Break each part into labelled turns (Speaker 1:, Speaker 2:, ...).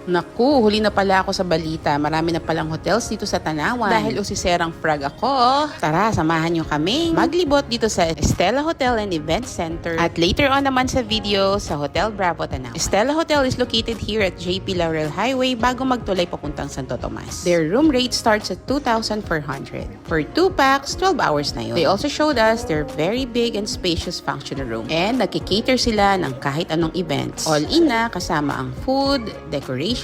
Speaker 1: Naku, huli na pala ako sa balita. Marami na palang hotels dito sa Tanawan. Dahil usiserang frag ako, tara, samahan nyo kami maglibot dito sa Stella Hotel and Event Center. At later on naman sa video, sa Hotel Bravo Tanawan. Stella Hotel is located here at JP Laurel Highway bago magtulay papuntang Santo Tomas. Their room rate starts at 2,400. For 2 packs, 12 hours na yun. They also showed us their very big and spacious functional room. And nagkikater sila ng kahit anong events. All in na, kasama ang food, decoration,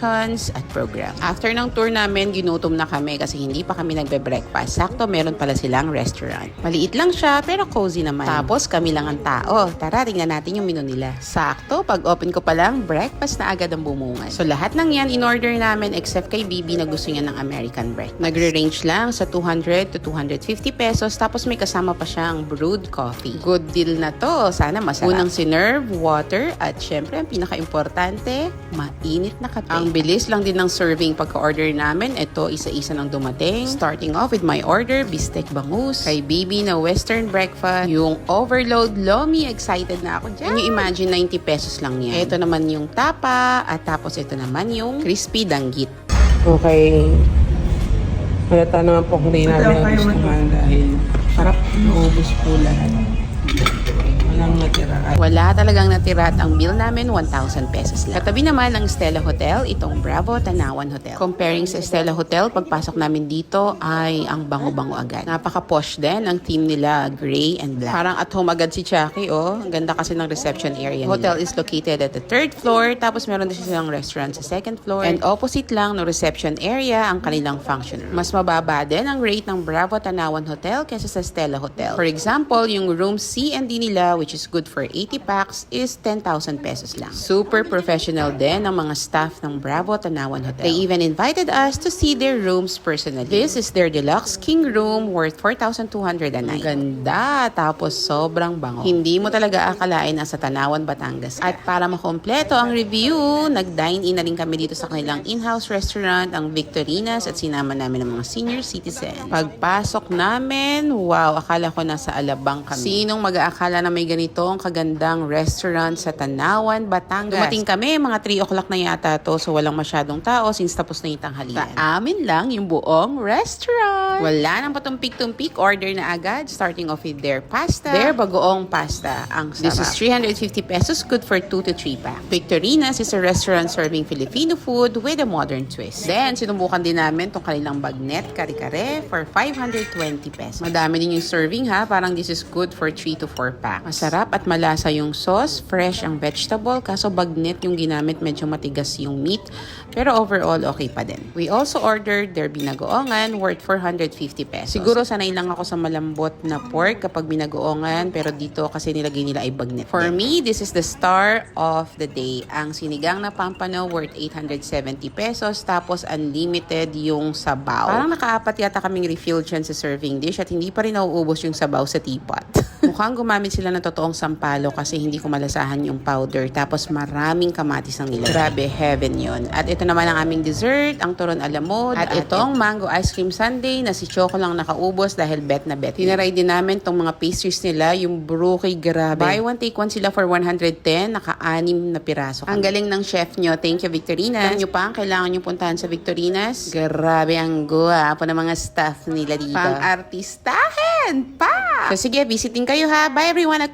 Speaker 1: at program. After ng tour namin, ginutom na kami kasi hindi pa kami nagbe-breakfast. Sakto, meron pala silang restaurant. Maliit lang siya, pero cozy naman. Tapos, kami lang ang tao. Tara, tingnan natin yung menu nila. Sakto, pag open ko pa lang, breakfast na agad ang bumungan. So, lahat ng yan, in-order namin except kay Bibi na gusto niya ng American breakfast. Nagre-range lang sa 200 to 250 pesos, tapos may kasama pa siyang brewed coffee. Good deal na to. Sana masarap. Unang sinerve, water, at syempre, ang pinaka-importante, mainit na kape. Ang bilis lang din ng serving pagka-order namin. Ito, isa-isa nang dumating. Starting off with my order, bistek bangus. Kay Bibi na western breakfast. Yung overload lomi, excited na ako dyan. Can you imagine, 90 pesos lang yan. Ito naman yung tapa, at tapos ito naman yung crispy danggit.
Speaker 2: Okay. Halata naman po kung di namin nagustuhan dahil parang naubos po lahat. Walang natira.
Speaker 1: Wala talagang natira at ang bill namin 1,000 pesos lang. Katabi naman ng Stella Hotel, itong Bravo Tanawan Hotel. Comparing sa Stella Hotel, pagpasok namin dito ay ang bango-bango agad. Napaka-posh din ang theme nila, gray and black. Parang at home agad si Chucky, oh. Ang ganda kasi ng reception area nila. Hotel is located at the 3rd floor, tapos meron din silang restaurant sa 2nd floor. And opposite lang ng reception area ang kanilang function room. Mas mababa din ang rate ng Bravo Tanawan Hotel kaysa sa Stella Hotel. For example, yung room C and D nila, which is good for 80 packs, is 10,000 pesos lang. Super professional din ang mga staff ng Bravo Tanawan Hotel. They even invited us to see their rooms personally. This is their deluxe king room worth 4,200 a night. Ganda, tapos sobrang bango. Hindi mo talaga akalain na sa Tanawan, Batangas ka. At para makompleto ang review, nag-dine-in na rin kami dito sa kanilang in-house restaurant, ang Victorinas, at sinama namin ng mga senior citizen. Pagpasok namin, wow, akala ko nasa Alabang kami. Sinong mag-aakala na may ganitong kagandang restaurant sa Tanawan, Batangas? Dumating kami, mga 3 o'clock na yata to, so walang masyadong tao since tapos na yung tanghalian. Sa amin lang yung buong restaurant. Wala nang patumpik-tumpik, order na agad, starting off with their pasta. Their bagoong pasta. Ang sarap. This is 350 pesos, good for 2 to 3 packs. Victorinas is a restaurant serving Filipino food with a modern twist. Then, sinubukan din namin tong kanilang bagnet kare-kare for 520 pesos. Madami din yung serving ha, parang this is good for 3 to 4 packs. Masarap at malasa yung sauce, fresh ang vegetable, kaso bagnet yung ginamit, medyo matigas yung meat, pero overall okay pa din. We also ordered their binagoongan worth 450 pesos. Siguro sanay lang ako sa malambot na pork kapag binagoongan, pero dito kasi nilagay nila ay bagnet. For me, this is the star of the day. Ang sinigang na pampano worth 870 pesos, tapos unlimited yung sabaw. Parang nakaapat yata kaming refill dyan sa serving dish at hindi pa rin nauubos yung sabaw sa teapot. Mukhang gumamit sila ng totoong sampalo kasi hindi ko malasahan yung powder. Tapos maraming kamatis ang nilagay. Grabe, heaven yun. At ito naman ang aming dessert, ang turon alamod. At itong mango ice cream sundae na si Choco lang nakaubos dahil bet na bet. Tinaray din namin tong mga pastries nila, yung brookie, grabe. Buy one, take one sila for 110, naka-6 na piraso. Ang galing ng chef nyo. Thank you, Victorinas. Alam nyo pa, kailangan nyo puntahan sa Victorinas. Grabe ang guwapo ng mga staff nila dito. Pang-artistahin pa! So sige, visiting kayo ha. Bye everyone.